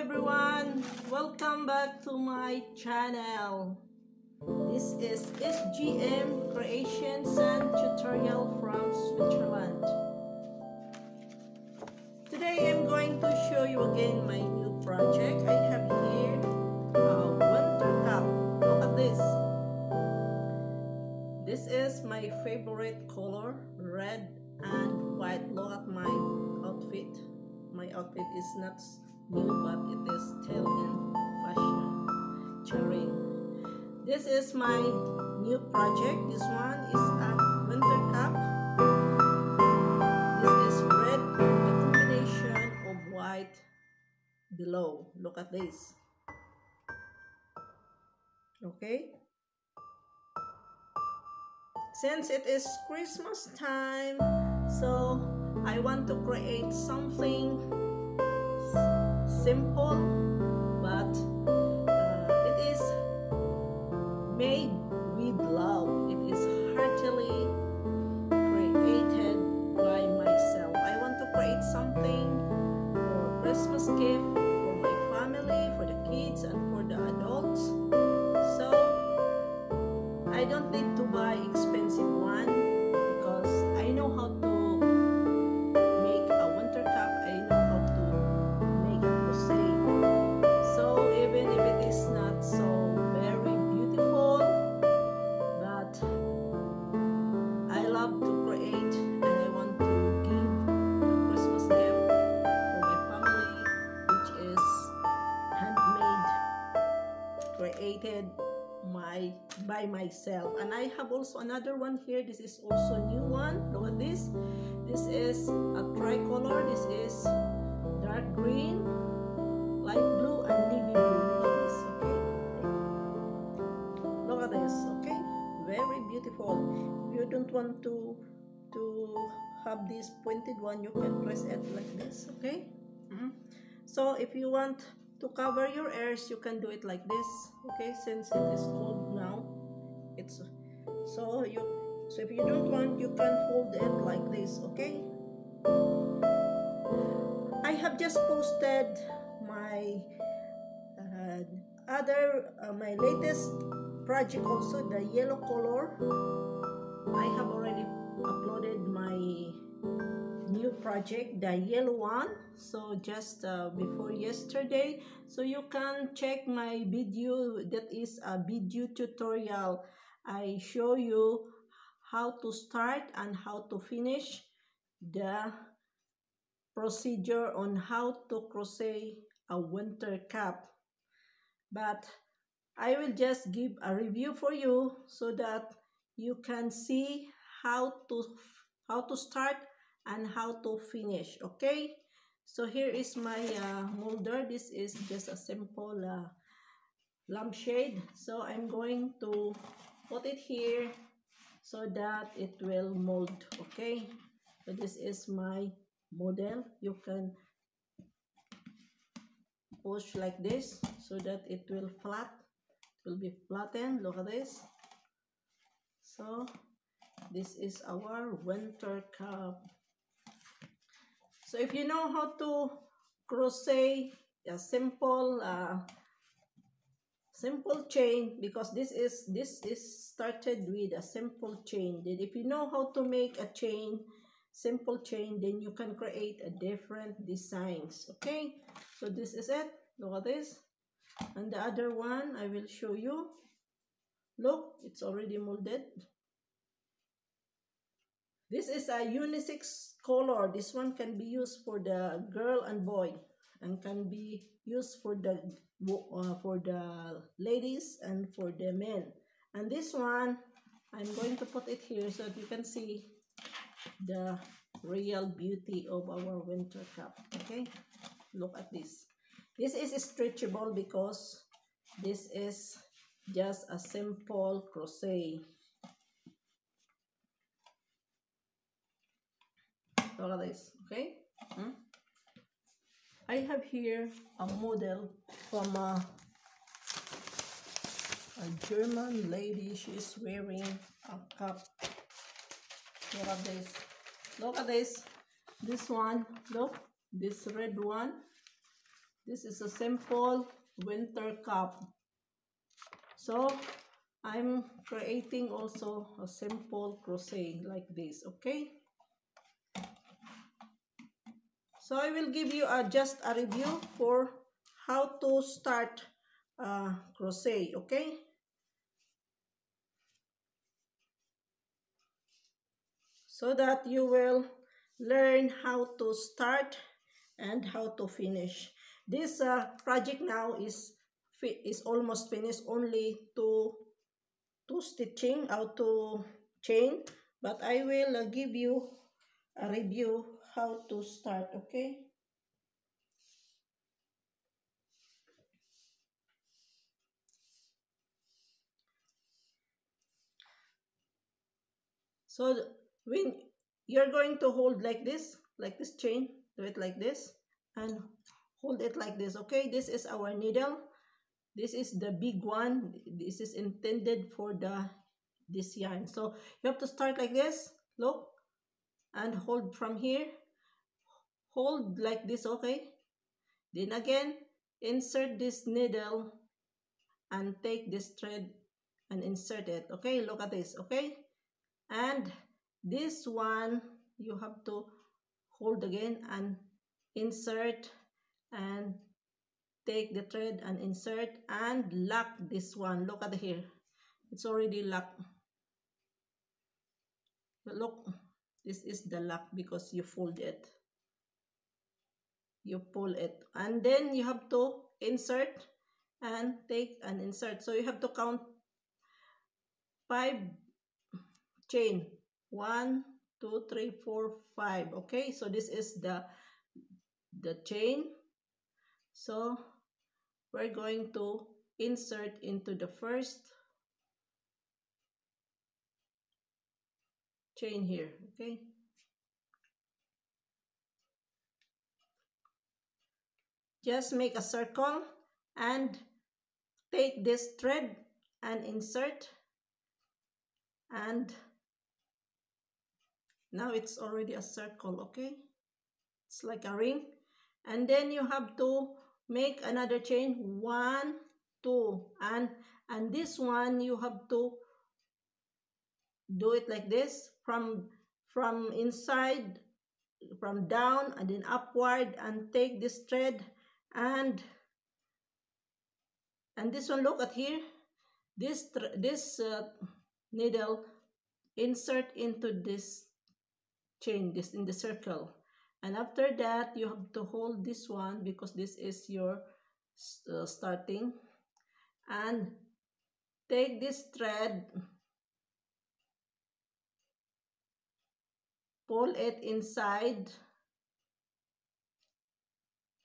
everyone, welcome back to my channel. This is SGM Creations and Tutorial from Switzerland. Today I'm going to show you again my new project. I have here a winter cap. Look at this. This is my favorite color, red and white. Look at my outfit. My outfit is not new, but it is still in fashion. Cheering. This is my new project. This one is a winter cap. This is red with a combination of white below. Look at this. Okay. Since it is Christmas time, so I want to create something simple, but it is made with love. It is heartily created by myself. I want to create something for Christmas gift for my family, for the kids, and for the adults. So I don't need to buy expensive one because I know how to make a winter cap. I know how to make a crochet. So even if it is not so very beautiful, but I love to create and I want to give a Christmas gift for my family, which is handmade, created by myself. And I have also another one here. This is also a new one. Look at this. This is a tricolor. This is dark green, light blue, and navy blue. Look at this. Okay, very beautiful. If you don't want to have this pointed one, you can press it like this. Okay. So if you want to cover your ears, you can do it like this. Okay, since it is cold now, it's so if you don't want, you can hold it like this. Okay, I have just posted my my latest project, also the yellow color. I have already uploaded my new project, the yellow one, so just before yesterday. So you can check my video. That is a video tutorial. I show you how to start and how to finish the procedure on how to crochet a winter cap. But I will just give a review for you so that you can see how to start and how to finish. Okay, so here is my molder. This is just a simple lampshade. So I'm going to put it here so that it will mold. Okay, so this is my model. You can push like this so that it will be flattened. Look at this. So this is our winter cap. So if you know how to crochet a simple chain, because this is started with a simple chain, then if you know how to make a simple chain, then you can create a different designs. Okay, so this is it. Look at this. And the other one I will show you. Look, it's already molded. This is a unisex color. This one can be used for the girl and boy, and can be used for the ladies and for the men. And this one, I'm going to put it here so that you can see the real beauty of our winter cap. Okay, look at this. This is stretchable because this is just a simple crochet. Look at this. Okay, I have here a model from a German lady. She's wearing a cap. Look at this. Look at this. This one. Look, this red one. This is a simple winter cap. So I'm creating also a simple crochet like this, okay? So I will give you just a review for how to start crochet, okay? So that you will learn how to start and how to finish. This project now is almost finished, only two stitching out to chain, but I will give you a review how to start, okay? So when you're going to hold like this chain, do it like this and hold it like this, okay? This is our needle. This is the big one. This is intended for this yarn. So you have to start like this, look, and hold from here. Hold like this, okay? Then again, insert this needle and take this thread and insert it, okay? Look at this, okay? And this one, you have to hold again and insert and take the thread and insert and lock this one. Look at here. It's already locked. Look, this is the lock because you fold it. You pull it. And then you have to insert and take and insert. So you have to count 5 chain. 1, 2, 3, 4, 5. Okay, so this is the chain. So we're going to insert into the first chain here, okay? Just make a circle and take this thread and insert, and now it's already a circle, okay? It's like a ring. And then you have to make another chain, 1, 2, and this one you have to do it like this, from inside, from down and then upward, and take this thread and this one, look at here, this needle, insert into this chain, this in the circle, and after that you have to hold this one because this is your starting, and take this thread, pull it inside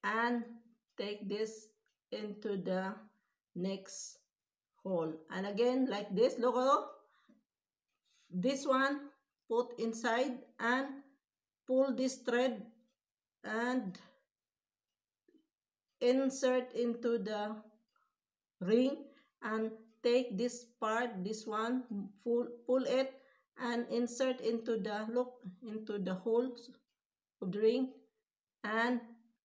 and take this into the next hole, and again like this, look, this one put inside and pull this thread and insert into the ring, and take this part, this one, pull it and insert into the, look, into the holes of the ring, and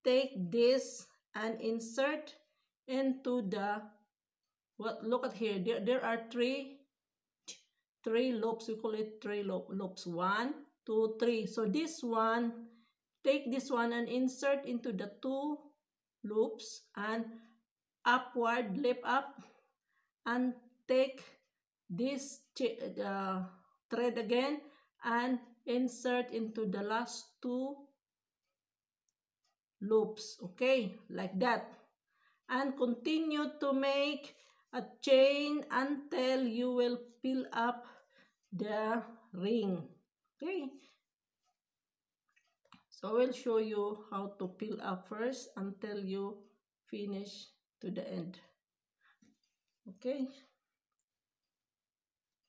take this and insert into the, what, look at here, there are three loops. We call it three loops, 1, 2, 3. So this one, take this one and insert into the 2 loops and upward, lift up, and take this thread again and insert into the last 2 loops, okay, like that, and continue to make a chain until you will fill up the ring, okay? So I will show you how to fill up first until you finish to the end, okay?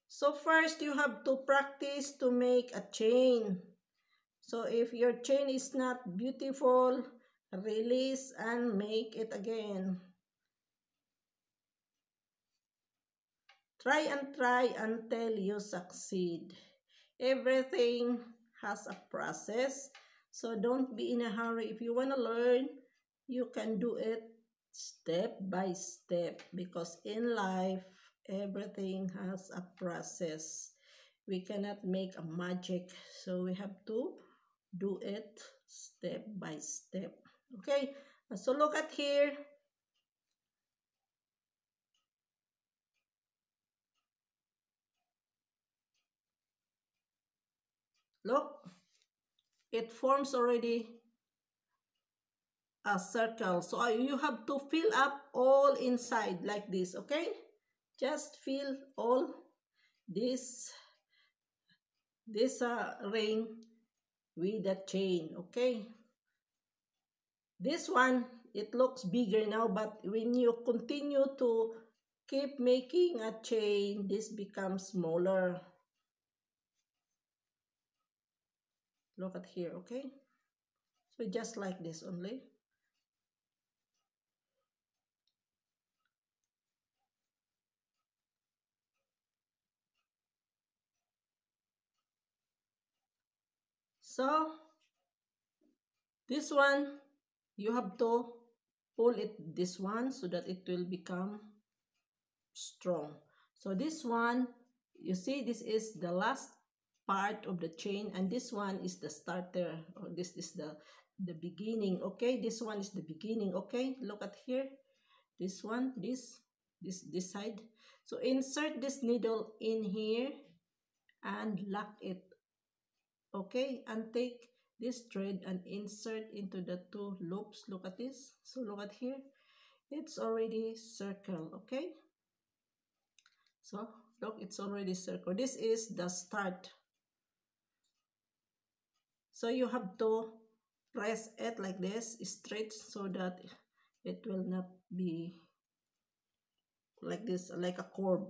So first you have to practice to make a chain. So if your chain is not beautiful, release and make it again. Try and try until you succeed. Everything has a process, so don't be in a hurry. If you want to learn, you can do it step by step, because in life everything has a process. We cannot make a magic, so we have to do it step by step. Okay, so look at here. Look, it forms already a circle. So you have to fill up all inside like this, okay? Just fill all this ring with the chain, okay? This one, it looks bigger now, but when you continue to keep making a chain, this becomes smaller. Look at here, okay? So just like this only. So this one, you have to pull it this one so that it will become strong. So this one, you see, this is the last part of the chain, and this one is the starter, or this is the beginning. Okay, this one is the beginning. Okay, look at here, this one, this side. So insert this needle in here and lock it. Okay, and take this thread and insert into the two loops. Look at this. So look at here, it's already circle. Okay, so look, it's already circle. This is the start. So you have to press it like this straight so that it will not be like this, like a cord.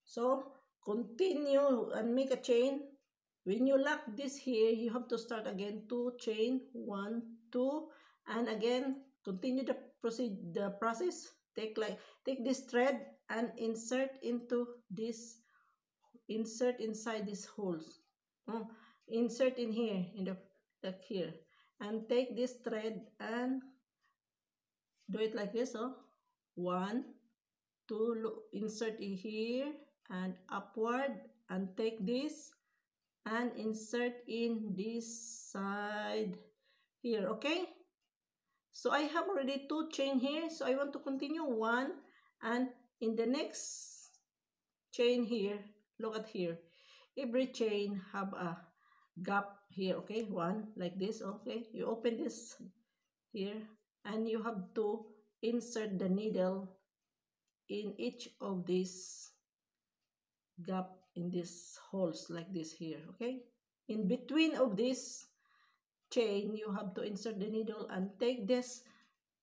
So continue and make a chain. When you lock this here, you have to start again, 2 chain, 1 2, and again continue the process. Take this thread and insert inside these holes. Insert in here, in the like here, and take this thread and do it like this. So 1 2, insert in here and upward, and take this and insert in this side here. Okay, so I have already 2 chain here, so I want to continue 1, and in the next chain here, look at here, every chain have a gap here. Okay, 1 like this. Okay, you open this here, and you have to insert the needle in each of these gap, in these holes like this here. Okay, in between of this chain, you have to insert the needle and take this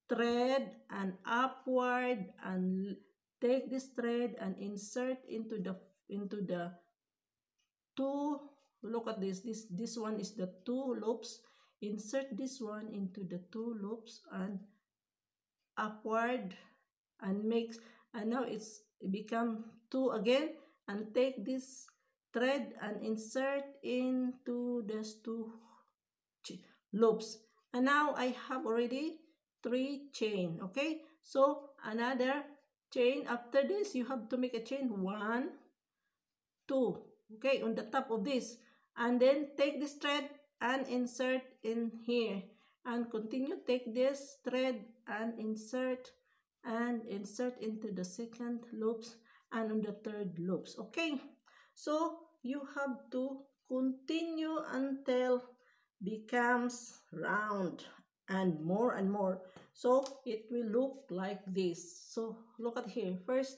thread and upward, and take this thread and insert into the two. Look at this one is the 2 loops. Insert this one into the 2 loops and upward, and makes, and now it become 2 again, and take this thread and insert into these 2 loops, and now I have already 3 chain. Okay, so another chain after this, you have to make a chain 1 2, okay, on the top of this, and then take this thread and insert in here, and continue, take this thread and insert into the second loops and on the third loops. Okay, so you have to continue until becomes round and more, so it will look like this. So look at here, first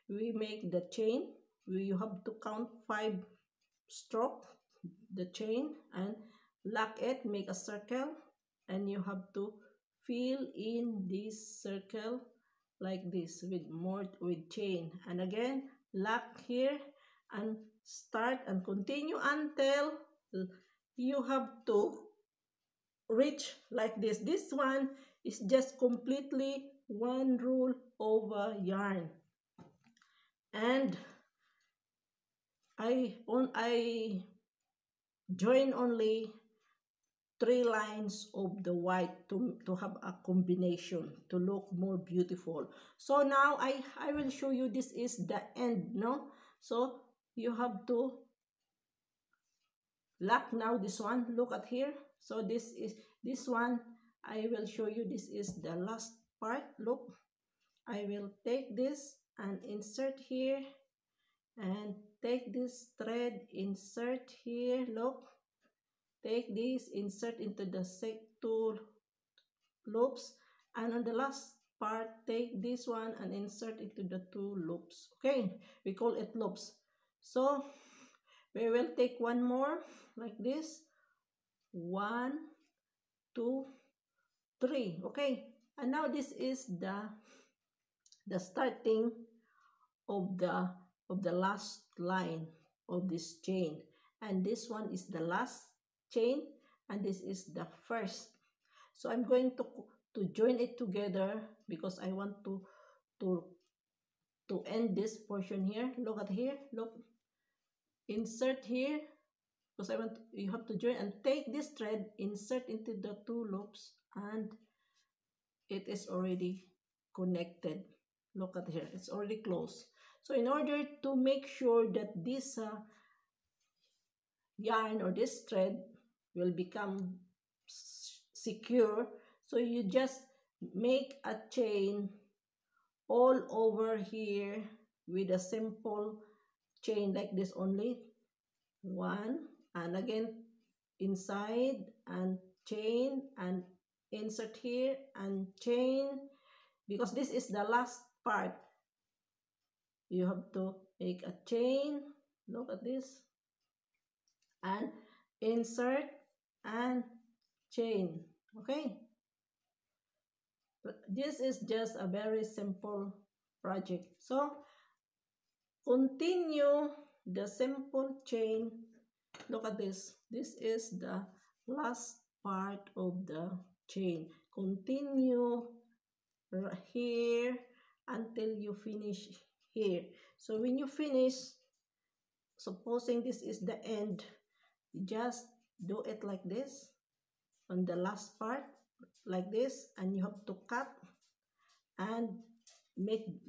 we make the chain. You have to count 5 stroke the chain and lock it, make a circle, and you have to fill in this circle like this with chain, and again lock here and start and continue until you have to reach like this. This one is just completely 1 roll over yarn, and I join only 3 lines of the white to have a combination to look more beautiful. So now I will show you, this is the end, no? So you have to lock now this one. Look at here. So this is this one. I will show you, this is the last part. Look, I will take this and insert here, and take this thread, insert here. Look, take this, insert into the two loops, and on the last part, take this one and insert into the 2 loops. Okay, we call it loops. So we will take one more like this. 1, 2, 3. Okay, and now this is the starting of the last line of this chain, and this one is the last chain, and this is the first. So I'm going to join it together because I want to end this portion here. Look at here. Look, insert here, because I want you have to join, and take this thread, insert into the 2 loops, and it is already connected. Look at here, it's already closed. So in order to make sure that this yarn or this thread will become secure, so you just make a chain all over here with a simple chain like this only. 1, and again inside, and chain, and insert here, and chain, because this is the last part. You have to make a chain. Look at this, and insert and chain. Okay, but this is just a very simple project. So continue the simple chain. Look at this, this is the last part of the chain. Continue here until you finish here. So when you finish, supposing this is the end, just do it like this on the last part, like this, and you have to cut and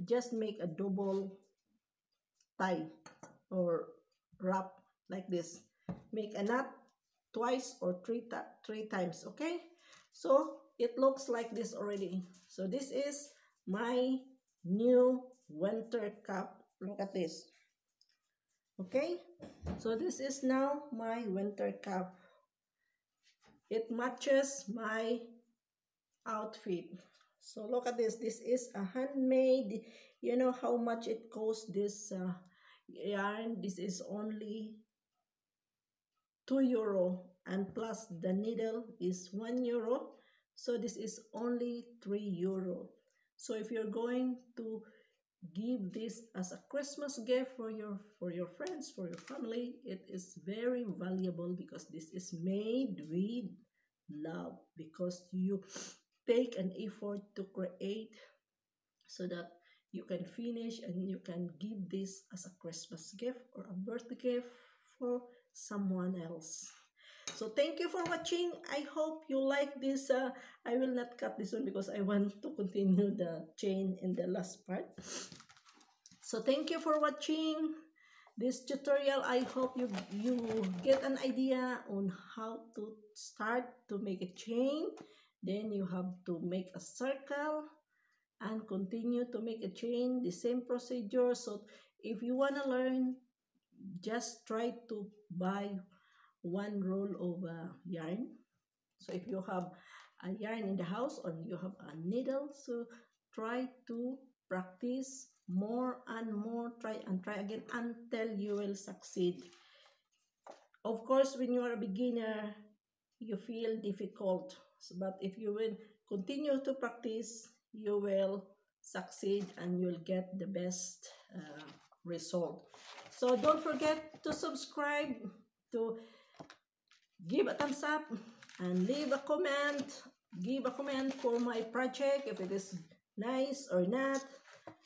just make a double tie or wrap like this. Make a knot twice or three times. Okay, so it looks like this already. So this is my new winter cap. Look at this. Okay, so this is now my winter cap. It matches my outfit. So look at this. This is a handmade. You know how much it costs, this yarn? This is only €2, and plus the needle is €1. So this is only €3. So if you're going to give this as a Christmas gift for your friends, for your family, it is very valuable, because this is made with love, because you take an effort to create so that you can finish and you can give this as a Christmas gift or a birthday gift for someone else. So thank you for watching. I hope you like this. I will not cut this one because I want to continue the chain in the last part. So thank you for watching this tutorial. I hope you get an idea on how to start to make a chain. Then you have to make a circle and continue to make a chain, the same procedure. So if you want to learn, just try to buy 1 roll of yarn. So if you have a yarn in the house or you have a needle, so try to practice more and more, try again until you will succeed. Of course, when you are a beginner, you feel difficult, but if you will continue to practice, you will succeed and you'll get the best result. So don't forget to subscribe, to give a thumbs up, and leave a comment. Give a comment for my project if it is nice or not,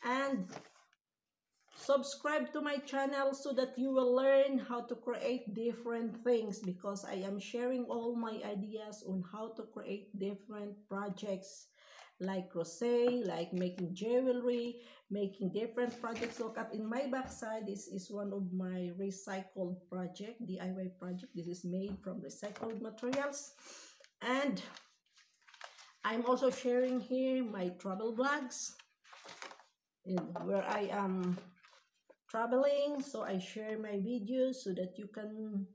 and subscribe to my channel so that you will learn how to create different things, because I am sharing all my ideas on how to create different projects like crochet, like making jewelry, making different projects. Look at in my backside, this is one of my recycled project, DIY project. This is made from recycled materials. And I'm also sharing here my travel vlogs where I am traveling, so I share my videos so that you can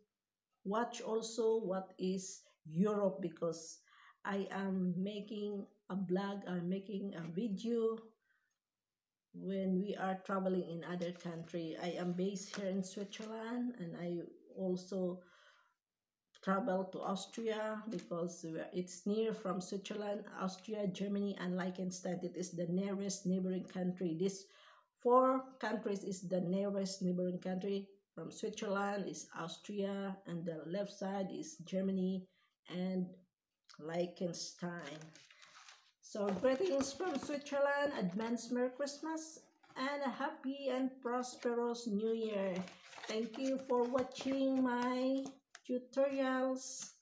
watch also what is Europe, because I am making a blog, I'm making a video when we are traveling in other country. I am based here in Switzerland, and I also travel to Austria because it's near from Switzerland, Austria, Germany, and Liechtenstein. It is the nearest neighboring country. This 4 countries is the nearest neighboring country. From Switzerland is Austria, and the left side is Germany and Liechtenstein. So greetings from Switzerland, advance Merry Christmas, and a happy and prosperous New Year. Thank you for watching my tutorials.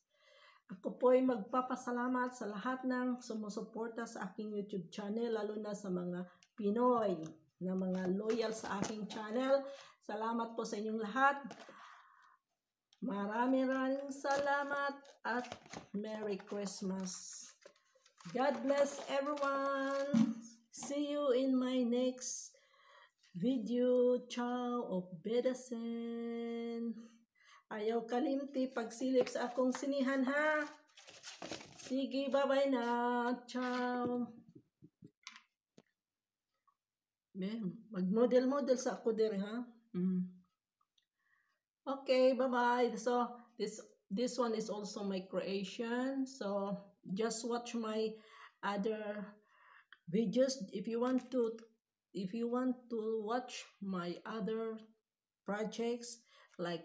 Ako po'y magpapasalamat sa lahat ng sumusuporta sa aking YouTube channel, lalo na sa mga Pinoy na mga loyal sa aking channel. Salamat po sa inyong lahat. Maraming salamat at Merry Christmas. God bless everyone. See you in my next video. Ciao, of Bedasen. Ayaw kalimti pagsilip sa akong sinihan, ha? Sige, bye-bye na. Ciao. Mag-model-model sa ako dire, ha? Okay, bye-bye. So, this one is also my creation. So, just watch my other videos if you want to watch my other projects like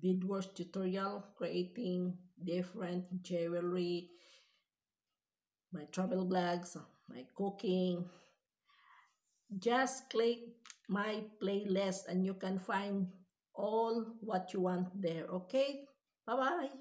beadwork tutorial, creating different jewelry, my travel blogs, my cooking. Just click my playlist and you can find all what you want there. Okay, bye bye.